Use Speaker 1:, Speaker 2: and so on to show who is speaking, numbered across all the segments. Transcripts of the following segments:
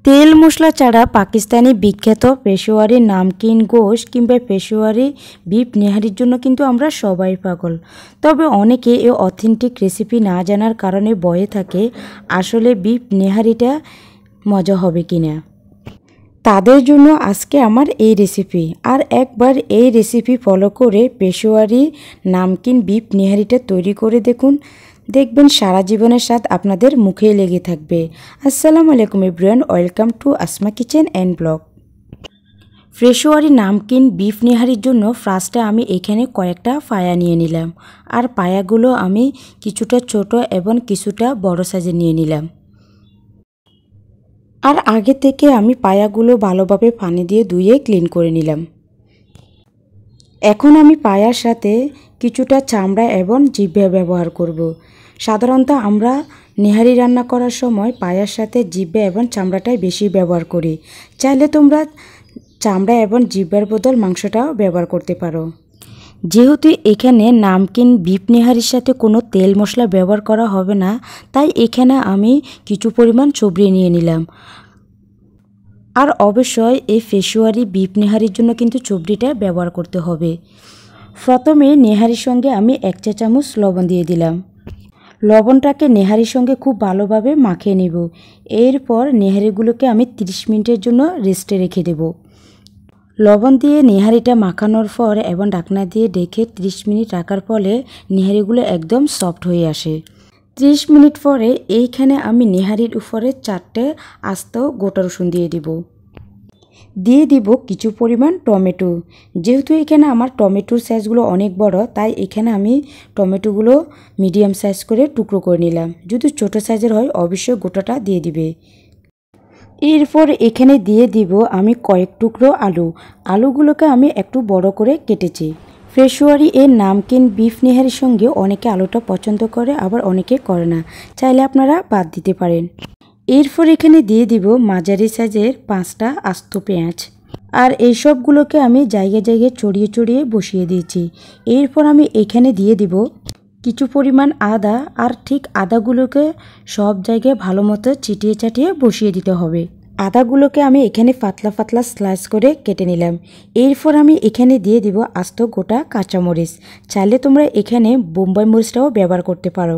Speaker 1: তেল মশলা ছাড়া পাকিস্তানি বিখ্যাত পেশোয়ারি নামকিন গোশত কিংবা পেশোয়ারি বিফ নেহারির জন্য কিন্তু আমরা সবাই পাগল। তবে অনেকে এই অথেন্টিক রেসিপি না জানার কারণে ভয়ে থাকে আসলে বিফ নেহারিটা মজা হবে কিনা। তাদের জন্য আজকে আমার এই রেসিপি। আর একবার এই রেসিপি ফলো করে পেশোয়ারি নামকিন বিফ নেহারিটা তৈরি করে দেখবেন সারা জীবনের স্বাদ আপনাদের মুখে লেগে থাকবে। আসসালামু আলাইকুম everyone, welcome to Asma kitchen and blog. Peshawari নামকিন বিফ নেহারির জন্য ফার্স্টে আমি এখানে কয়েকটা পায়া নিয়ে নিলাম। আর পায়াগুলো আমি কিছুটা ছোট এবং কিছুটা বড় সাইজে নিয়ে নিলাম। আর আগে থেকে আমি পায়াগুলো ভালোভাবে পানি দিয়ে ধুয়ে ক্লিন করে নিলাম। এখন আমি পায়ার সাথে কিছুটা চামড়া এবং জিহ্বা ব্যবহার করব। সাধারণত আমরা নেহারি রান্না করার সময় পায়ার সাথে জিহ্বা এবং চামড়াটাই বেশি ব্যবহার করি। চাইলে তোমরা চামড়া এবং জিহ্বার বদল মাংসটাও ব্যবহার করতে পারো। যেহেতু এখানে নামকিন বিফ নেহারির সাথে কোনো তেল মশলা ব্যবহার করা হবে না, তাই এখানে আমি কিছু পরিমাণ চবড়ি নিয়ে নিলাম। আর অবশ্যই এই পেশোয়ারি বিফ নেহারির জন্য কিন্তু চবড়িটা ব্যবহার করতে হবে। প্রথমে নেহারির সঙ্গে আমি 1 চা চামচ লবণ দিয়ে দিলাম। লবণটাকে নেহারির সঙ্গে খুব ভালোভাবে মাখিয়ে নেব। এরপর নেহারিগুলোকে আমি 30 মিনিটের জন্য রেস্টে রেখে দেব। লবণ দিয়ে নেহারিটা মাখানোর পর এবং ঢাকনা দিয়ে ঢেকে 30 মিনিট রাখার ফলে নেহারিগুলো একদম সফট হয়ে আসে। 30 মিনিট পরে এইখানে আমি নেহারির উপরে 4টে আস্ত গোটা রসুন দিয়ে দিব কিছু পরিমাণ টমেটো। যেহেতু এখানে আমার টমেটোর সাইজগুলো অনেক বড়, তাই এখানে আমি টমেটোগুলো মিডিয়াম সাইজ করে টুকরো করে নিলাম। যদি ছোট সাইজের হয় অবশ্যই গোটাটা দিয়ে দিবে। এরপর এখানে দিয়ে দিব আমি কয়েক টুকরো আলুগুলোকে আমি একটু বড় করে কেটেছি। পেশোয়ারি এর নামকিন বিফ নেহারির সঙ্গে অনেকে আলুটা পছন্দ করে, আবার অনেকে করে না, চাইলে আপনারা বাদ দিতে পারেন। এরপর এখানে দিয়ে দিব মাঝারি সাইজের 5টা আস্ত পেঁয়াজ। আর এই সবগুলোকে আমি জায়গায় জায়গায় ছড়িয়ে বসিয়ে দিয়েছি। এরপর আমি এখানে দিয়ে দিব কিছু পরিমাণ আদা। আর ঠিক আদাগুলোকে সব জায়গায় ভালো মতো চিটিয়ে বসিয়ে দিতে হবে। আদাগুলোকে আমি এখানে পাতলা স্লাইস করে কেটে নিলাম। এরপর আমি এখানে দিয়ে দিব আস্ত গোটা কাঁচামরিচ। চাইলে তোমরা এখানে বোম্বাই মরিচটাও ব্যবহার করতে পারো।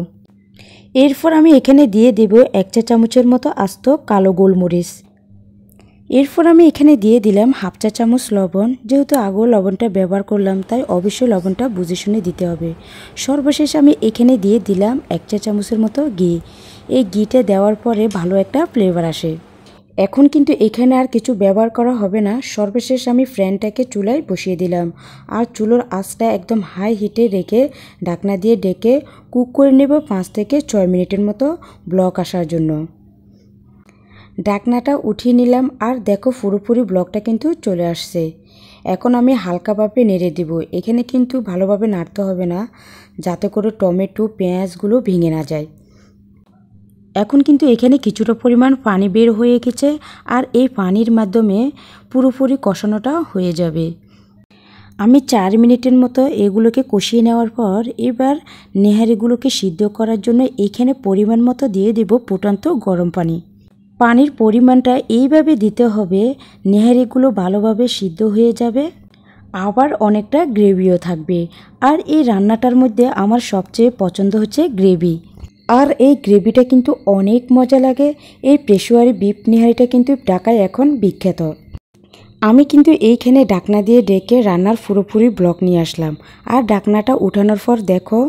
Speaker 1: এরপর আমি এখানে দিয়ে দেব 1 চা চামচের মতো আস্ত কালো গোলমরিচ। এরপর আমি এখানে দিয়ে দিলাম 1/2 চা চামচ লবণ। যেহেতু আগেও লবণটা ব্যবহার করলাম, তাই অবশ্যই লবণটা বুঝে শুনে দিতে হবে। সর্বশেষ আমি এখানে দিয়ে দিলাম 1 চা চামচের মতো ঘি। এই ঘিটা দেওয়ার পরে ভালো একটা ফ্লেভার আসে। এখন কিন্তু এখানে আর কিছু ব্যবহার করা হবে না। সর্বশেষ আমি ফ্যানটাকে চুলায় বসিয়ে দিলাম। আর চুলোর আঁচটা একদম হাই হিটে রেখে ঢাকনা দিয়ে ডেকে কুক করে নেব 5 থেকে 6 মিনিটের মতো ব্লক আসার জন্য। ঢাকনাটা উঠিয়ে নিলাম আর দেখো পুরোপুরি ব্লকটা কিন্তু চলে আসছে। এখন আমি হালকাভাবে নেড়ে দেব। এখানে কিন্তু ভালোভাবে নাড়তে হবে না, যাতে করে টমেটো পেঁয়াজগুলো ভেঙে না যায়। এখন কিন্তু এখানে কিছুটা পরিমাণ পানি বের হয়ে গেছে। আর এই পানির মাধ্যমে পুরোপুরি কষানোটা হয়ে যাবে। আমি 4 মিনিটের মতো এগুলোকে কষিয়ে নেওয়ার পর এবার নেহারিগুলোকে সিদ্ধ করার জন্য এখানে পরিমাণ মতো দিয়ে দেব ফুটন্ত গরম পানি। পানির পরিমাণটা এইভাবে দিতে হবে, নেহারিগুলো ভালোভাবে সিদ্ধ হয়ে যাবে, আবার অনেকটা গ্রেভিও থাকবে। আর এই রান্নাটার মধ্যে আমার সবচেয়ে পছন্দ হচ্ছে গ্রেভি। আর এই গ্রেভিটা কিন্তু অনেক মজা লাগে। এই পেশোয়ারি বিফ নেহারিটা কিন্তু ঢাকায় এখন বিখ্যাত। আমি কিন্তু এইখানে ঢাকনা দিয়ে ডেকে রান্নার পুরোপুরি ব্লক নিয়ে আসলাম। আর ঢাকনাটা উঠানোর পর দেখো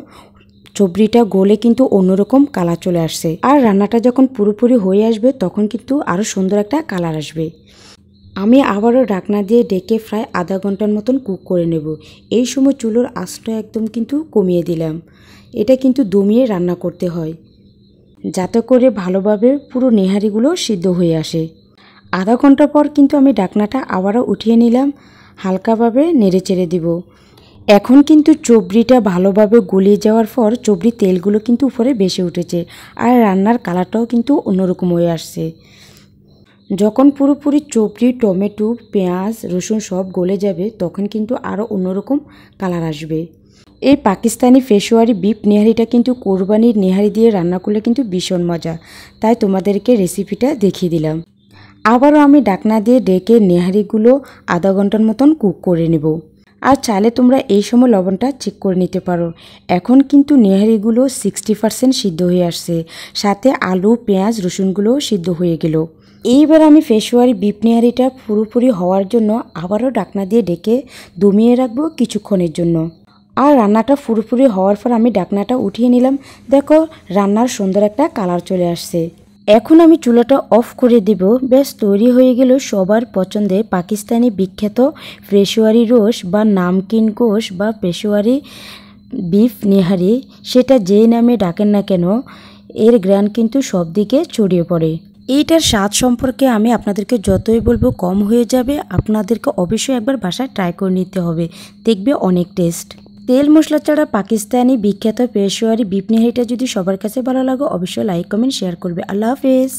Speaker 1: চবড়িটা গলে কিন্তু অন্যরকম কালার চলে আসছে। আর রান্নাটা যখন পুরোপুরি হয়ে আসবে তখন কিন্তু আরও সুন্দর একটা কালার আসবে। আমি আবারও ঢাকনা দিয়ে ডেকে প্রায় আধা ঘন্টার মতন কুক করে নেব। এই সময় চুলোর আঁচটা একদম কিন্তু কমিয়ে দিলাম। এটা কিন্তু দমিয়ে রান্না করতে হয়, যাতে করে ভালোভাবে পুরো নেহারিগুলো সিদ্ধ হয়ে আসে। আধা ঘন্টা পর কিন্তু আমি ঢাকনাটা আবারও উঠিয়ে নিলাম, হালকাভাবে নেড়ে চেড়ে দিব। এখন কিন্তু চবড়িটা ভালোভাবে গলিয়ে যাওয়ার পর চবড়ির তেলগুলো কিন্তু উপরে বেশি উঠেছে। আর রান্নার কালারটাও কিন্তু অন্যরকম হয়ে আসছে। যখন পুরোপুরি চবড়ি টমেটো পেঁয়াজ রসুন সব গলে যাবে তখন কিন্তু আরও অন্যরকম কালার আসবে। এই পাকিস্তানি পেশোয়ারি বিফ নেহারিটা কিন্তু কোরবানির নেহারি দিয়ে রান্না করলে কিন্তু ভীষণ মজা, তাই তোমাদেরকে রেসিপিটা দেখিয়ে দিলাম। আবারও আমি ঢাকনা দিয়ে ডেকে নেহারিগুলো আধা ঘন্টার মতন কুক করে নেব। আর চাইলে তোমরা এই সময় লবণটা চেক করে নিতে পারো। এখন কিন্তু নেহারিগুলো 60% সিদ্ধ হয়ে আসছে, সাথে আলু পেঁয়াজ রসুনগুলোও সিদ্ধ হয়ে গেল। এইবার আমি পেশোয়ারি বিফ নেহারিটা পুরোপুরি হওয়ার জন্য আবারও ঢাকনা দিয়ে ডেকে দমিয়ে রাখবো কিছুক্ষণের জন্য। আর রান্নাটা পুরোপুরি হওয়ার পর আমি ঢাকনাটা উঠিয়ে নিলাম। দেখো রান্নার সুন্দর একটা কালার চলে আসছে। এখন আমি চুলাটা অফ করে দেব। বেশ তৈরি হয়ে গেল সবার পছন্দের পাকিস্তানি বিখ্যাত পেশোয়ারি রোস্ট বা নামকিন গোশ বা পেশোয়ারি বিফ নেহারি। সেটা যেই নামে ডাকেন না কেন, এর গ্রান কিন্তু সব দিকে ছড়িয়ে পড়ে। এইটার স্বাদ সম্পর্কে আমি আপনাদেরকে যতই বলবো কম হয়ে যাবে। আপনাদেরকে অবশ্যই একবার বাসায় ট্রাই করে নিতে হবে, দেখবে অনেক টেস্ট। তেল মশলা ছাড়া পাকিস্তানি বিখ্যাত পেশোয়ারি বিফ নেহারিটা যদি সবার কাছে ভালো লাগে অবশ্যই লাইক কমেন্ট শেয়ার করবে। আল্লাহ হাফেজ।